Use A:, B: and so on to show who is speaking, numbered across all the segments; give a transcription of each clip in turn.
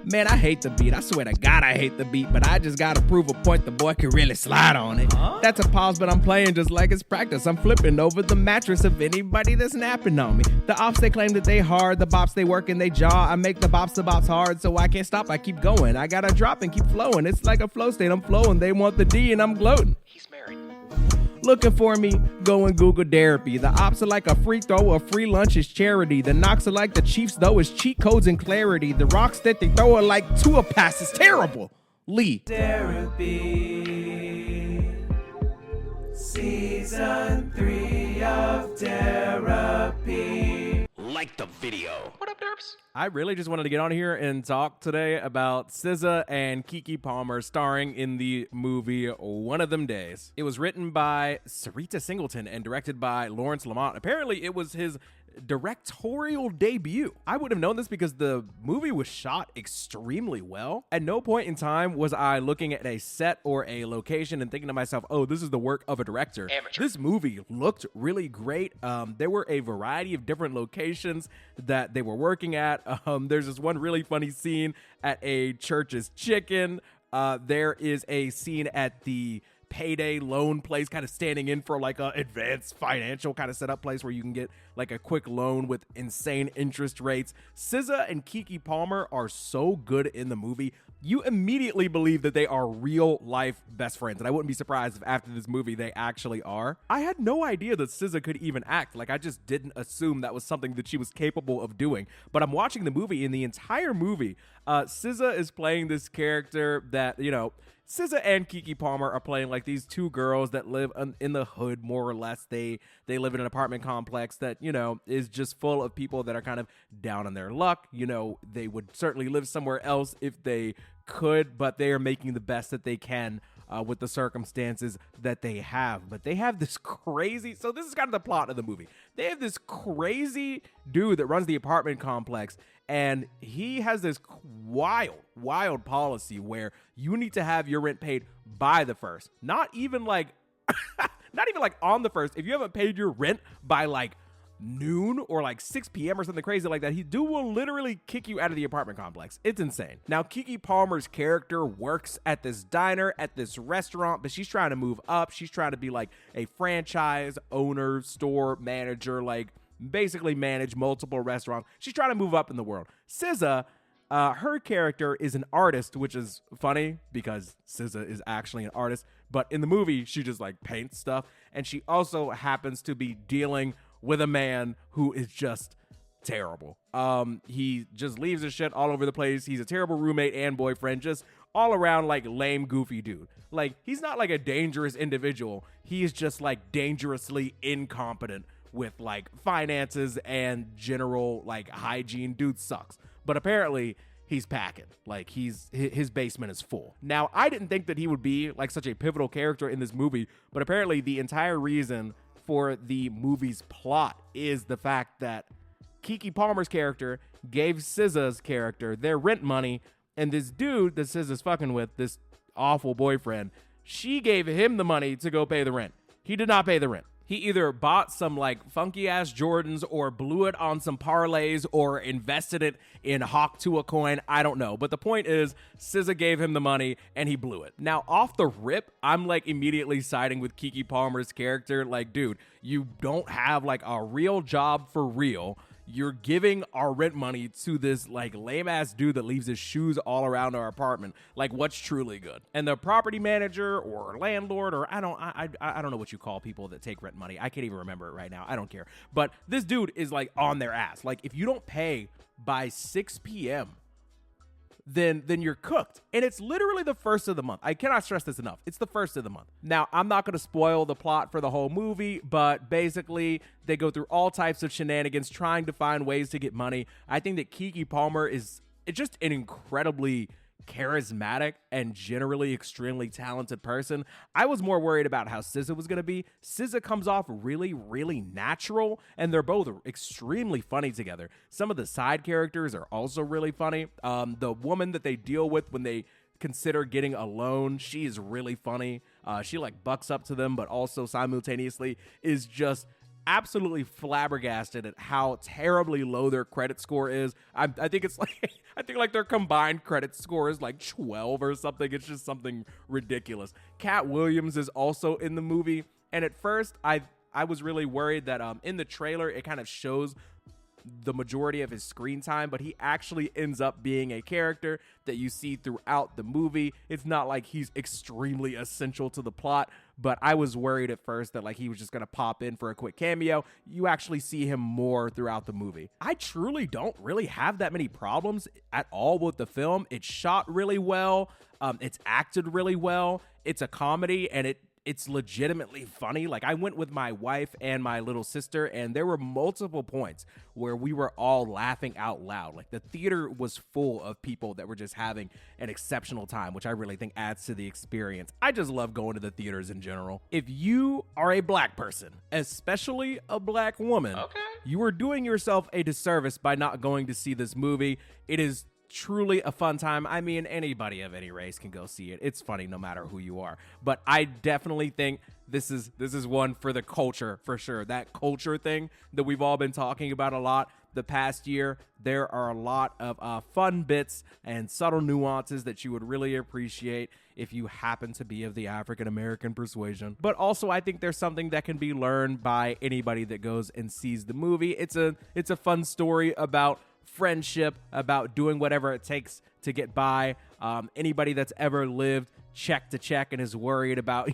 A: Man, I hate the beat. I swear to God, I hate the beat, but I just gotta prove a point the boy can really slide on it. That's a pause, but I'm playing just like it's practice. I'm flipping over the mattress of anybody that's napping on me. The ops, they claim that they hard. The bops, they work and they jaw. I make the bops hard, so I can't stop. I keep going. I gotta drop and keep flowing. It's like a flow state. I'm flowing. They want the D and I'm gloating.
B: He's married.
A: Looking for me, go and Google Derapy. The ops are like a free throw, a free lunch is charity. The knocks are like the Chiefs, though, is cheat codes and clarity. The rocks that they throw are like Tua passes, terrible. Lee.
C: Derapy, Season 3 of Derapy.
B: Like the video. What up, derps?
A: I really just wanted to get on here and talk today about SZA and Keke Palmer starring in the movie One of Them Days. It was written by Sarita Singleton and directed by Lawrence Lamont. Apparently, it was his directorial debut. I would have known this because the movie was shot extremely well. At no point in time was I looking at a set or a location and thinking to myself, oh, this is the work of a director.
B: Amateur.
A: This movie looked really great. There were a variety of different locations that they were working at. There's this one really funny scene at a Church's Chicken. There is a scene at the payday loan place, kind of standing in for like a advanced financial kind of setup place where you can get like a quick loan with insane interest rates. SZA and Keke Palmer are so good in the movie. You immediately believe that they are real life best friends. And I wouldn't be surprised if after this movie they actually are. I had no idea that SZA could even act. Like, I just didn't assume that was something that she was capable of doing. But I'm watching the movie, and the entire movie, SZA is playing this character that, you know, SZA and Keke Palmer are playing like these two girls that live in the hood, more or less. They live in an apartment complex that, you know, is just full of people that are kind of down on their luck. You know, they would certainly live somewhere else if they could, but they are making the best that they can with the circumstances that they have. But they have this crazy, so this is kind of the plot of the movie. They have this crazy dude that runs the apartment complex, and he has this wild policy where you need to have your rent paid by the first. Not even like on the first. If you haven't paid your rent by like noon or like 6 p.m. or something crazy like that, he will literally kick you out of the apartment complex. It's insane. Now, Keke Palmer's character works at this diner, at this restaurant, but she's trying to move up. She's trying to be like a franchise owner, store manager, like basically manage multiple restaurants. She's trying to move up in the world. SZA, her character is an artist, which is funny because SZA is actually an artist, but in the movie, she just like paints stuff, and she also happens to be dealing with a man who is just terrible. He just leaves his shit all over the place. He's a terrible roommate and boyfriend, just all around like lame, goofy dude. Like, he's not like a dangerous individual. He is just like dangerously incompetent with like finances and general like hygiene. Dude sucks. But apparently he's packing. Like, his basement is full. Now, I didn't think that he would be like such a pivotal character in this movie, but apparently the entire reason for the movie's plot is the fact that Keke Palmer's character gave SZA's character their rent money, and this dude that SZA's fucking with, this awful boyfriend, she gave him the money to go pay the rent. He did not pay the rent. He either bought some like funky ass Jordans or blew it on some parlays or invested it in Hawk to a coin. I don't know. But the point is, SZA gave him the money and he blew it. Now, off the rip, I'm like immediately siding with Keke Palmer's character. Like, dude, you don't have like a real job for real. You're giving our rent money to this like lame ass dude that leaves his shoes all around our apartment. Like, what's truly good? And the property manager or landlord, or I don't know what you call people that take rent money. I can't even remember it right now. I don't care. But this dude is like on their ass. Like, if you don't pay by 6 p.m., then you're cooked. And it's literally the first of the month. I cannot stress this enough. It's the first of the month. Now, I'm not going to spoil the plot for the whole movie, but basically they go through all types of shenanigans trying to find ways to get money. I think that Keke Palmer is just an incredibly charismatic and generally extremely talented person. I was more worried about how SZA was going to be. SZA comes off really, really natural, and they're both extremely funny together. Some of the side characters are also really funny. The woman that they deal with when they consider getting a loan, she is really funny. She like bucks up to them, but also simultaneously is just absolutely flabbergasted at how terribly low their credit score is. I think it's like I think like their combined credit score is like 12 or something. It's just something ridiculous. Cat Williams is also in the movie, and at first I was really worried that in the trailer it kind of shows the majority of his screen time, but he actually ends up being a character that you see throughout the movie. It's not like he's extremely essential to the plot, but I was worried at first that like he was just going to pop in for a quick cameo. You actually see him more throughout the movie. I truly don't really have that many problems at all with the film. It's shot really well. It's acted really well. It's a comedy, and it's legitimately funny. Like, I went with my wife and my little sister, and there were multiple points where we were all laughing out loud. Like, the theater was full of people that were just having an exceptional time, which I really think adds to the experience. I just love going to the theaters in general. If you are a black person, especially a black woman, you are doing yourself a disservice by not going to see this movie. It is truly a fun time. I mean, anybody of any race can go see it. It's funny no matter who you are. But I definitely think this is one for the culture, for sure. That culture thing that we've all been talking about a lot the past year. There are a lot of fun bits and subtle nuances that you would really appreciate if you happen to be of the African American persuasion. But also, I think there's something that can be learned by anybody that goes and sees the movie. It's a fun story about friendship, about doing whatever it takes to get by. Anybody that's ever lived check to check and is worried about,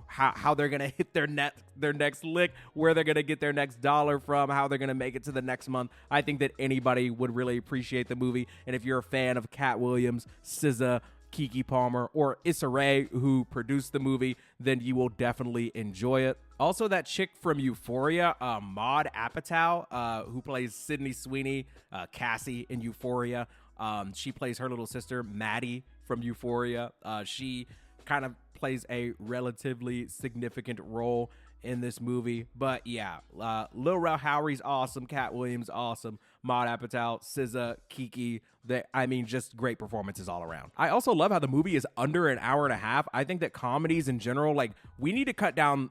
A: how they're going to hit their next lick, where they're going to get their next dollar from, how they're going to make it to the next month. I think that anybody would really appreciate the movie. And if you're a fan of Cat Williams, SZA, Keke Palmer, or Issa Rae, who produced the movie, then you will definitely enjoy it. Also, that chick from Euphoria, Maude Apatow, who plays Sydney Sweeney, Cassie in Euphoria. She plays her little sister, Maddie, from Euphoria. She kind of plays a relatively significant role in this movie. But yeah, Lil Rel Howery's awesome, Cat Williams awesome, Maude Apatow, SZA, Keke. Just great performances all around. I also love how the movie is under an hour and a half. I think that comedies in general, like, we need to cut down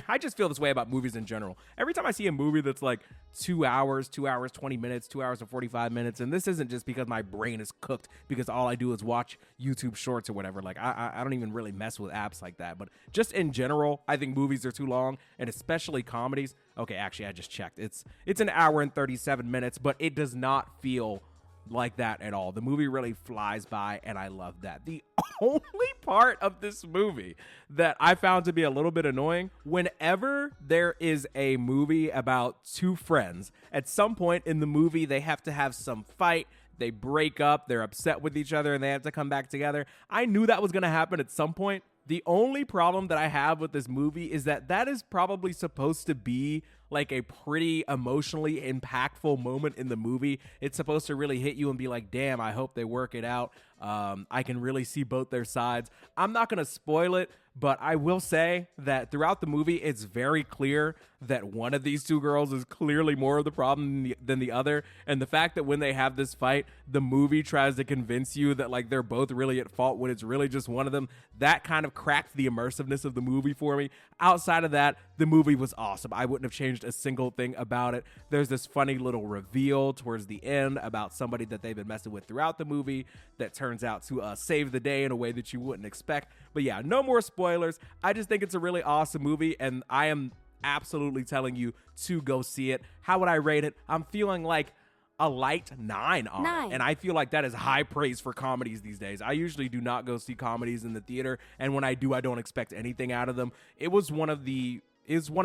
A: I just feel this way about movies in general. Every time I see a movie that's like 2 hours, 20 minutes, 2 hours and 45 minutes, and this isn't just because my brain is cooked because all I do is watch YouTube shorts or whatever. Like, I don't even really mess with apps like that. But just in general, I think movies are too long, and especially comedies. Okay, actually, I just checked. It's an hour and 37 minutes, but it does not feel like that at all. The movie really flies by, and I love that. The only part of this movie that I found to be a little bit annoying, whenever there is a movie about two friends, at some point in the movie they have to have some fight, they break up, they're upset with each other, and they have to come back together. I knew that was going to happen at some point. The only problem that I have with this movie is that is probably supposed to be like a pretty emotionally impactful moment in the movie. It's supposed to really hit you and be like, damn, I hope they work it out. I can really see both their sides. I'm not going to spoil it, but I will say that throughout the movie, it's very clear that one of these two girls is clearly more of the problem than the other. And the fact that when they have this fight, the movie tries to convince you that like they're both really at fault when it's really just one of them, that kind of cracked the immersiveness of the movie for me. Outside of that, the movie was awesome. I wouldn't have changed a single thing about it. There's this funny little reveal towards the end about somebody that they've been messing with throughout the movie that turns out to save the day in a way that you wouldn't expect. But yeah, no more spoilers. I just think it's a really awesome movie, and I am absolutely telling you to go see it. How would I rate it? I'm feeling like a light 9 on it. And I feel like that is high praise for comedies these days. I usually do not go see comedies in the theater, and when I do, I don't expect anything out of them. It was one of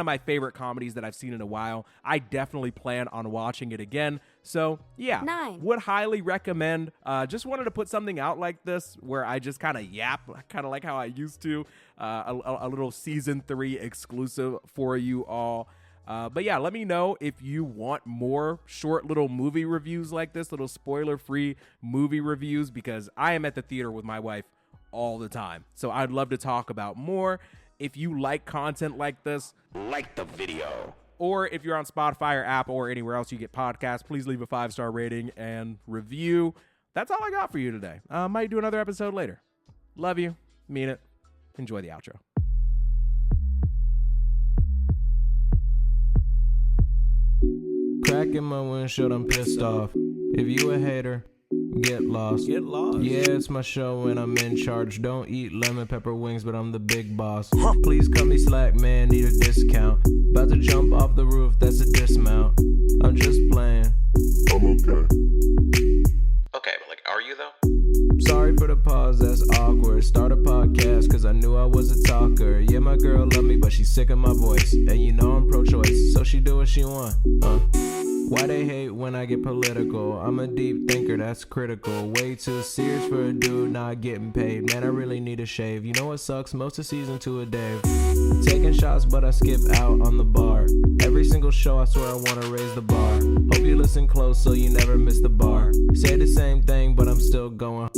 A: my favorite comedies that I've seen in a while. I definitely plan on watching it again. So yeah,
D: 9.
A: Would highly recommend. Just wanted to put something out like this where I just kind of yap, kind of like how I used to. A little season 3 exclusive for you all. But yeah, let me know if you want more short little movie reviews like this, little spoiler-free movie reviews, because I am at the theater with my wife all the time. So I'd love to talk about more. If you like content like this,
B: like the video.
A: Or if you're on Spotify or Apple or anywhere else you get podcasts, please leave a 5-star rating and review. That's all I got for you today. Might do another episode later. Love you. Mean it. Enjoy the outro.
D: Crack in my windshield, I'm pissed off. If you a hater, get lost.
A: Get lost.
D: Yeah, it's my show and I'm in charge. Don't eat lemon pepper wings, but I'm the big boss. Please cut me slack, man, need a discount. About to jump off the roof, that's a dismount. I'm just playing.
E: I'm okay.
B: Okay, but like, are you though?
D: Sorry for the pause, that's awkward. Start a podcast cause I knew I was a talker. Yeah, my girl love me, but she's sick of my voice. And you know I'm pro-choice, so she do what she want. Why they hate when I get political? I'm a deep thinker, that's critical. Way too serious for a dude not getting paid. Man, I really need a shave. You know what sucks? Most of season 2 of Dave. Taking shots, but I skip out on the bar. Every single show, I swear I wanna raise the bar. Hope you listen close so you never miss the bar. Say the same thing, but I'm still going.